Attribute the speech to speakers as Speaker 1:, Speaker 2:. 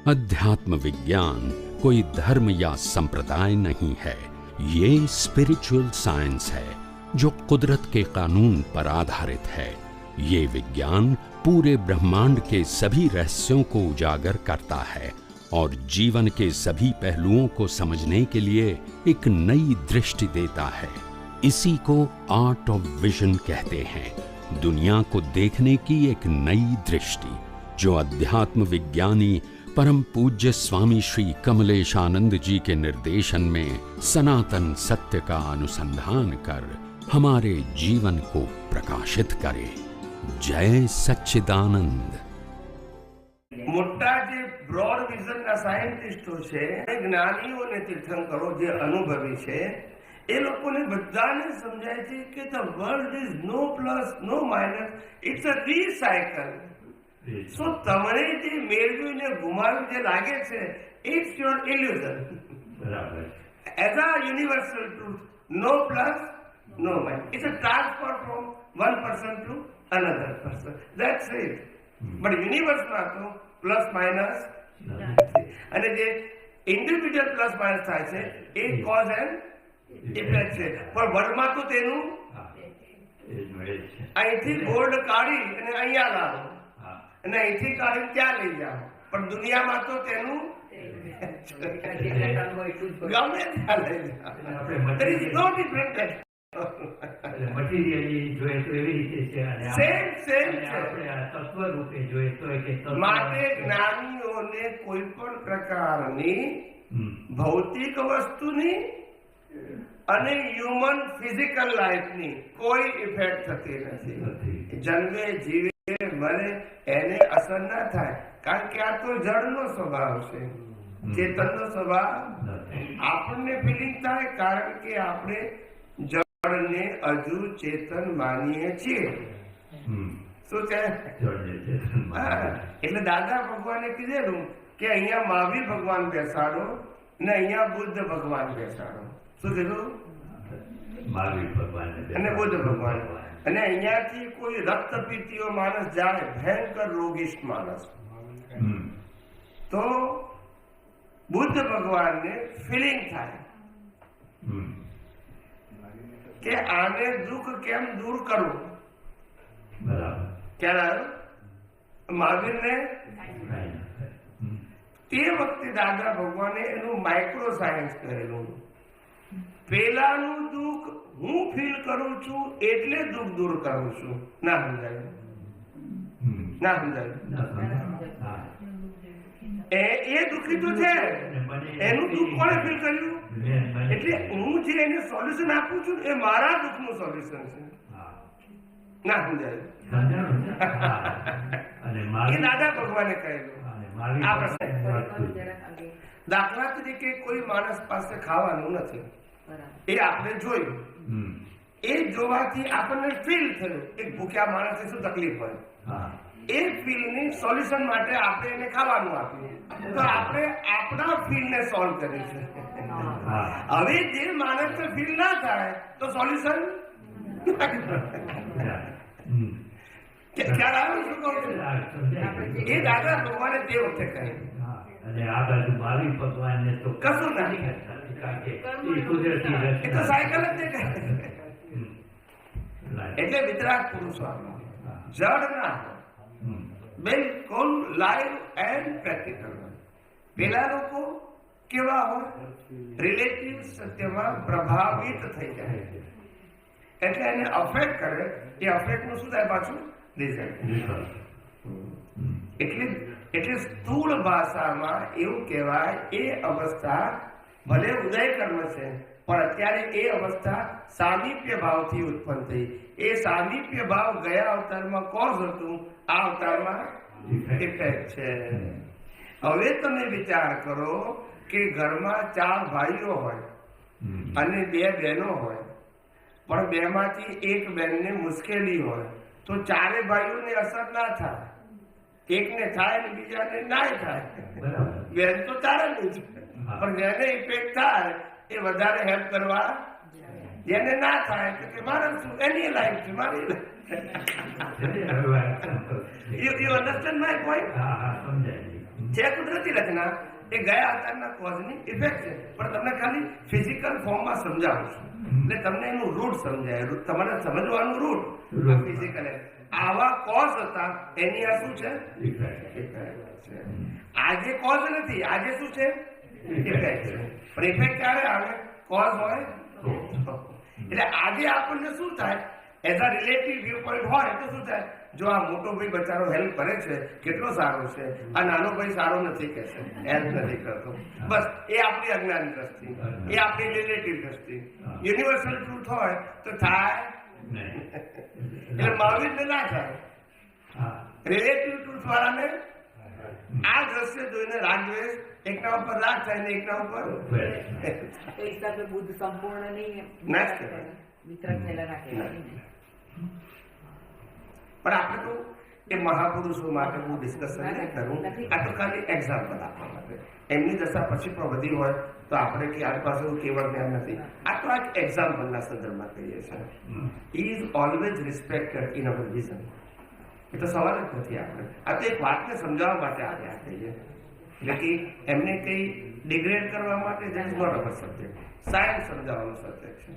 Speaker 1: अध्यात्म विज्ञान कोई धर्म या संप्रदाय नहीं है, ये स्पिरिचुअल साइंस है जो कुदरत के कानून पर आधारित है। ये विज्ञान पूरे ब्रह्मांड के सभी रहस्यों को उजागर करता है और जीवन के सभी पहलुओं को समझने के लिए एक नई दृष्टि देता है। इसी को आर्ट ऑफ विजन कहते हैं, दुनिया को देखने की एक नई दृष्टि, जो अध्यात्म विज्ञानी परम पूज्य स्वामी श्री कमलेशानंद जी के निर्देशन में सनातन सत्य का अनुसंधान कर हमारे जीवन को प्रकाशित करे। जय सच्चिदानंद।
Speaker 2: મોટા જે બ્રોડ વિઝનના સાયન્ટિસ્ટો છે, જ્ઞાનીઓને તીર્થંકરો જે અનુભવી છે, એ લોકોને બધાને સમજાય છે કે the world is no plus no minus, it's a recycle. So તમને જે મેળવ્યું ને ગુમાવ્યું જે લાગે છે, ઇટ્સ યોર ઇલ્યુઝન. બરાબર. As a universal truth, no plus no minus, it's a transfer from one person to another person, that's it. But યુનિવર્સમાં તો પ્લસ માઇનસ, અને જે ઇન્ડિવિડ્યુઅલ પ્લસ માઇનસ થાય છે એ કોઝ એન્ડ ઇફેક્ટ છે. પણ વર્લ્ડમાં તો તેનું અહીંથી બોર્ડ કાઢી અને અહીંયા લાવો અને અહીંથી કાઢી ત્યાં લઈ જાઓ, પણ દુનિયામાં તો તેનું ગમે ત્યાં લઈ જાઓ. There is no difference.
Speaker 3: Materially જોઈએ તો એવી રીતે છે અને આપણે તત્વ રૂપે જોઈએ તો
Speaker 2: માટે જ્ઞાનીઓને કોઈ પણ પ્રકારની ભૌતિક વસ્તુની અને હ્યુમન ફિઝિકલ લાઈફની કોઈ ઇફેક્ટ થતી નથી. જન્મે જીવે મરે એને અસર ના થાય, કારણ કે આ તો જળનો સ્વભાવ છે, ચેતનનો સ્વભાવ. આપણને ફિલિંગ થાય કારણ કે આપણે જળને હજુ ચેતન માનીએ છીએ. શું છે? એટલે દાદા ભગવાને કીધેલું કે અહીંયા મહાવીર ભગવાન બેસાડો ને અહીંયા બુદ્ધ ભગવાન બેસાડો. શું કીધું?
Speaker 3: મહાવીર ભગવાન
Speaker 2: અને બુદ્ધ ભગવાન. અને અહીંયાથી કોઈ રક્તપીતીઓ માણસ જાય, ભયંકર રોગિષ્ઠ માણસ, તો બુદ્ધ ભગવાનને ફિલિંગ થાય કે આને દુઃખ કેમ દૂર કરવું.
Speaker 3: બરાબર.
Speaker 2: ક્યારે મહાવીરને તે વખતે દાદા ભગવાને એનું માઇક્રો સાયન્સ કરેલું. પેલાનું દુઃખ હું ફીલ કરું છું એટલે દુઃખ દૂર કરું છું. ના સમજાયું? ના સમજાયું? એ દુઃખી તો છે, એનું દુઃખ કોણે ફીલ કર્યું? એટલે હું જે એને સોલ્યુશન આપું છું એ મારા દુઃખનું સોલ્યુશન છે. ના સમજાયું? એ દાદા ભગવાને કહેલું. દાખલા તરીકે કોઈ માણસ પાસે ખાવાનું નથી, એ આપણે જોયું, એ જોવાથી આપણને ફીલ થયું એક ભૂખ્યા માણસને શું તકલીફ હોય. એ ફીલની સોલ્યુશન માટે આપણે એને ખાવાનું આપ્યું, તો આપણે આપણા ફીલને સોલ્વ કર્યું છે. હવે જે માણસને ફીલ ના થાય તો સોલ્યુશન ખ્યાલ આવે? શું કહું છું? એ દાદા ભગવાને તે વખતે કહ્યું.
Speaker 3: અને આ બાજુ મહાવીર ભગવાનને તો
Speaker 2: કશું નથી, એ તો સાયકલ જ છે. એટલે વિતરાગ પુરુષો જડ ના બિલકુલ લાઈવ એન્ડ પ્રેક્ટિકલ. પેલા લોકો કેવા હોય? રિલેટિવ સત્યમાં પ્રભાવિત થઈ જાય, એટલે એને અફેક્ટ કરે. એ અફેક્ટ નું શું થાય પાછું? રિઝલ્ટ. એટલે સ્થૂળ ભાષામાં એવું કહેવાય, એ અવસ્થા ભલે ઉદય કર્મ છે, પણ અત્યારે એ અવસ્થા સામીપ્ય ભાવથી ઉત્પન્ન થઈ. એ સામીપ્ય ભાવ ગયા અવતારમાં કોઝ હતું, આ અવતારમાં ઇફેક્ટ છે. હવે તમે વિચાર કરો કે ઘરમાં 4 ભાઈઓ હોય અને 2 બહેનો હોય, પણ 2 માંથી એક બહેનને મુશ્કેલી હોય, તો 4 ભાઈઓને અસર ના થાય. એકને થાય ને બીજાને ના થાય. બેન તો ચાલે જ, પણ જેને ઇફેક્ટ થાય એ વધારે હેલ્પ કરવા, જેને ના થાય કે મારે શું, એની લાઈફ છે, મારી life. You understand my point? છે કુદરતી રચના, એ ગયા અવતારના કોઝની ઇફેક્ટ છે, પણ તમને ખાલી ફિઝિકલ ફોર્મમાં સમજાવું છું એટલે તમને એનું રૂટ સમજાય. તમારે સમજવાનું રૂટ ફિઝિકલ આવા કોઝ હતા, એની આ શું છે? આજે કોઝ નથી, આજે શું છે? ઇફેક્ટ છે. પણ ઇફેક્ટ ક્યારે આવે? કોઝ હોય. એટલે આજે આપણને શું થાય, as a relative view point હોય તો શું થાય, જો આ મોટો ભાઈ બચારો હેલ્પ કરે છે, કેટલો સારો છે, આ નાનો ભાઈ સારો નથી કે છે, હેલ્પ નથી કરતો, બસ એ આપણી અજ્ઞાન દ્રષ્ટિ, એ આપણી રિલેટિવ દ્રષ્ટિ. યુનિવર્સલ ટ્રુથ હોય તો થાય એટલે મહાવીરને ના થાય. રિલેટિવ ટ્રુથ વાળાને આ દ્રશ્ય જોઈને રાગ દ્વેષ, એકના ઉપર રાગ થાય ને એકના ઉપર
Speaker 4: બુદ્ધ સંપૂર્ણ નહીં
Speaker 2: નાશ કહેવાય.
Speaker 4: વિતરક થયેલા રાખે.
Speaker 2: પણ આપણે તો એ મહાપુરુષો માટે હું ડિસ્કશન નહીં કરું, આ તો ખાલી એક્ઝામ્પલ આપવા માટે. એમની દશા પછી પણ વધી હોય તો આપણે કે આ પાસે કેવળ જ્ઞાન નથી, આ તો આ એક્ઝામ્પલના સંદર્ભમાં કહીએ છીએ. Is always respected in our vision. એ તો સવાલ જ નથી. આપણે આ તો એક વાતને સમજાવવા માટે આવ્યા કહીએ, એટલે કે એમને કંઈ ડિગ્રેડ કરવા માટે that is not our subject. Science સમજાવવાનો સબ્જેક્ટ છે.